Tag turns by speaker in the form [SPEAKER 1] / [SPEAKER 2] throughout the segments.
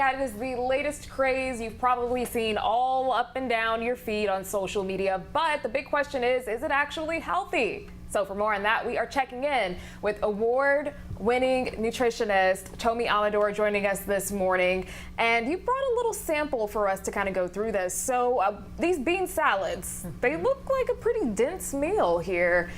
[SPEAKER 1] That is the latest craze you've probably seen all up and down your feed on social media. But the big question is it actually healthy? So for more on that, we are checking in with award-winning nutritionist Toby Amidor joining us this morning. And you brought a little sample for us to kind of go through this. So these bean salads, they look like a pretty dense meal here.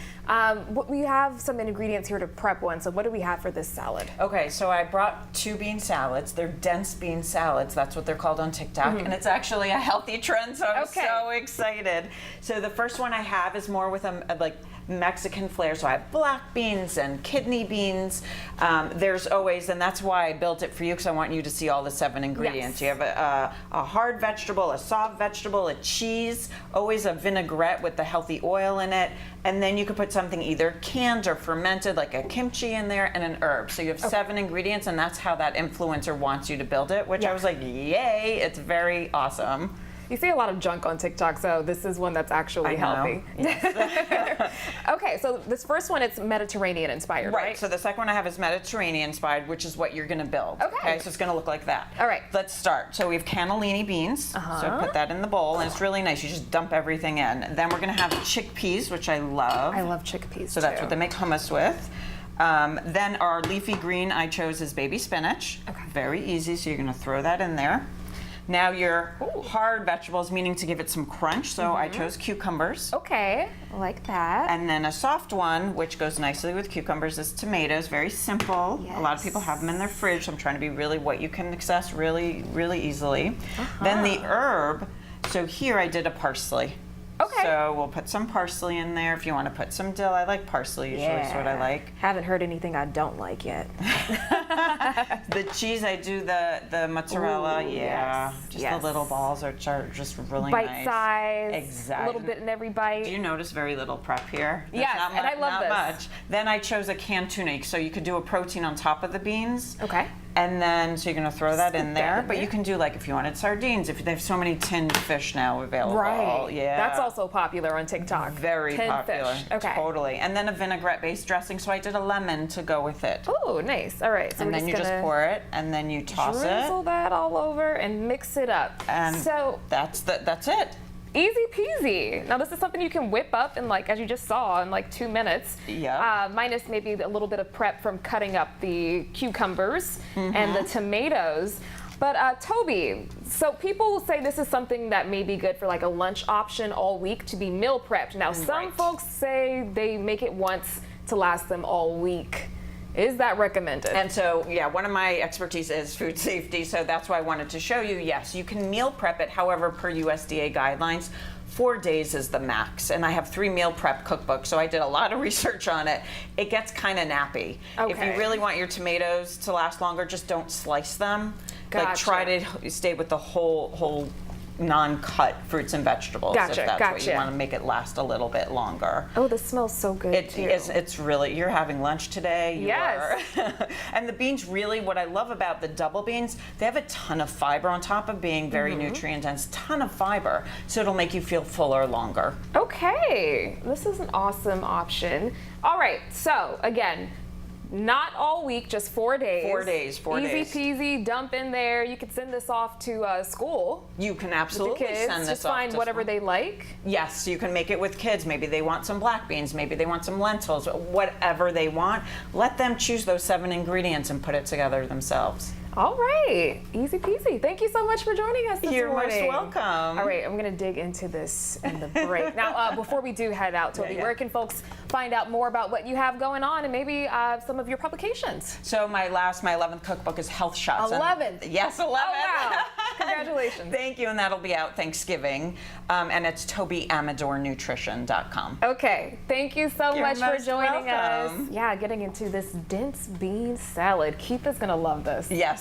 [SPEAKER 1] We have some ingredients here to prep one. So what do we have for this salad?
[SPEAKER 2] Okay, so I brought 2 bean salads. They're dense bean salads. That's what they're called on TikTok. And it's actually a healthy trend, so I'm so excited. So the first one I have is more with a like Mexican flair. So I have black beans and kidney beans. There's always, and that's why I built it for you, because I want you to see all the 7 ingredients. You have a hard vegetable, a soft vegetable, a cheese, always a vinaigrette with the healthy oil in it. And then you could put something either canned or fermented, like a kimchi in there, and an herb. So you have 7 ingredients, and that's how that influencer wants you to build it, which I was like, yay, it's very awesome.
[SPEAKER 1] You see a lot of junk on TikTok, so this is one that's actually healthy.
[SPEAKER 2] Yes.
[SPEAKER 1] Okay, so this first one, it's Mediterranean inspired, right?
[SPEAKER 2] So the second one I have is Mediterranean inspired, which is what you're gonna build. Okay, so it's gonna look like that.
[SPEAKER 1] All right.
[SPEAKER 2] Let's start. So we have cannellini beans. So put that in the bowl, and it's really nice. You just dump everything in. Then we're gonna have chickpeas, which I love.
[SPEAKER 1] I love chickpeas,
[SPEAKER 2] So that's what they make hummus with. Then our leafy green I chose is baby spinach. Okay. Very easy, so you're gonna throw that in there. Now your hard vegetables, meaning to give it some crunch, so I chose cucumbers.
[SPEAKER 1] Okay, I like that.
[SPEAKER 2] And then a soft one, which goes nicely with cucumbers, is tomatoes. Very simple.
[SPEAKER 1] Yes.
[SPEAKER 2] A lot of people have them in their fridge, so I'm trying to be really what you can access really, really easily. Then the herb, so here I did a parsley.
[SPEAKER 1] Okay.
[SPEAKER 2] So we'll put some parsley in there if you want to put some dill. I like parsley usually, is what I like.
[SPEAKER 1] Haven't heard anything I don't like yet.
[SPEAKER 2] The cheese, I do the mozzarella. Just the little balls are just really
[SPEAKER 1] bite
[SPEAKER 2] nice.
[SPEAKER 1] Size.
[SPEAKER 2] Exactly.
[SPEAKER 1] A little bit in every bite.
[SPEAKER 2] Do you notice very little prep here? There's
[SPEAKER 1] Yes, and I love
[SPEAKER 2] not
[SPEAKER 1] this.
[SPEAKER 2] Much. Then I chose a canned tuna, so you could do a protein on top of the beans.
[SPEAKER 1] Okay.
[SPEAKER 2] And then, so you're gonna throw that in there, but you can do like if you wanted sardines, if they have so many tinned fish now available.
[SPEAKER 1] Right.
[SPEAKER 2] Yeah.
[SPEAKER 1] That's also popular on TikTok.
[SPEAKER 2] Very
[SPEAKER 1] tinned
[SPEAKER 2] popular.
[SPEAKER 1] Fish. Okay.
[SPEAKER 2] Totally. And then a vinaigrette-based dressing, so I did a lemon to go with it.
[SPEAKER 1] Oh, nice. All right. So
[SPEAKER 2] And then you just pour it, and then you toss it.
[SPEAKER 1] Drizzle that all over and mix it up.
[SPEAKER 2] And
[SPEAKER 1] so
[SPEAKER 2] that's it.
[SPEAKER 1] easy peasy. Now this is something you can whip up in, like, as you just saw, in like 2 minutes.
[SPEAKER 2] Yeah.
[SPEAKER 1] Minus maybe a little bit of prep from cutting up the cucumbers and the tomatoes. But Toby, so people say this is something that may be good for like a lunch option all week to be meal prepped. Now some folks say they make it once to last them all week. Is that recommended?
[SPEAKER 2] And so, yeah, one of my expertise is food safety, so that's why I wanted to show you, yes, you can meal prep it, however, per USDA guidelines, 4 days is the max. And I have 3 meal prep cookbooks, so I did a lot of research on it. It gets kind of nappy. If you really want your tomatoes to last longer, just don't slice them. Like, try to stay with the whole non-cut fruits and vegetables, if that's what you want to make it last a little bit longer.
[SPEAKER 1] Oh, this smells so good.
[SPEAKER 2] It's really, you're having lunch today.
[SPEAKER 1] Yes.
[SPEAKER 2] And the beans, really, what I love about the double beans, they have a ton of fiber on top of being very nutrient dense, ton of fiber. So it'll make you feel fuller longer.
[SPEAKER 1] Okay, this is an awesome option. All right, so again, not all week, just 4 days.
[SPEAKER 2] 4 days, 4 days.
[SPEAKER 1] Easy peasy, dump in there. You could send this off to school.
[SPEAKER 2] You can absolutely
[SPEAKER 1] kids.
[SPEAKER 2] send this
[SPEAKER 1] just
[SPEAKER 2] off
[SPEAKER 1] find
[SPEAKER 2] to
[SPEAKER 1] whatever
[SPEAKER 2] school.
[SPEAKER 1] they like.
[SPEAKER 2] Yes, you can make it with kids. Maybe they want some black beans, maybe they want some lentils, whatever they want. Let them choose those 7 ingredients and put it together themselves.
[SPEAKER 1] All right, easy peasy. Thank you so much for joining us this morning.
[SPEAKER 2] You're most welcome.
[SPEAKER 1] All right, I'm gonna dig into this in the break. Now, before we do head out, Toby, where can folks find out more about what you have going on and maybe some of your publications?
[SPEAKER 2] So my 11th cookbook is Health Shots.
[SPEAKER 1] 11th?
[SPEAKER 2] Yes, 11th.
[SPEAKER 1] Oh, wow. Congratulations.
[SPEAKER 2] Thank you, and that'll be out Thanksgiving. And it's TobyAmidorNutrition.com.
[SPEAKER 1] Okay, thank you so much for joining us.
[SPEAKER 2] Welcome.
[SPEAKER 1] Yeah, getting into this dense bean salad. Keith is gonna love this.
[SPEAKER 2] Yes.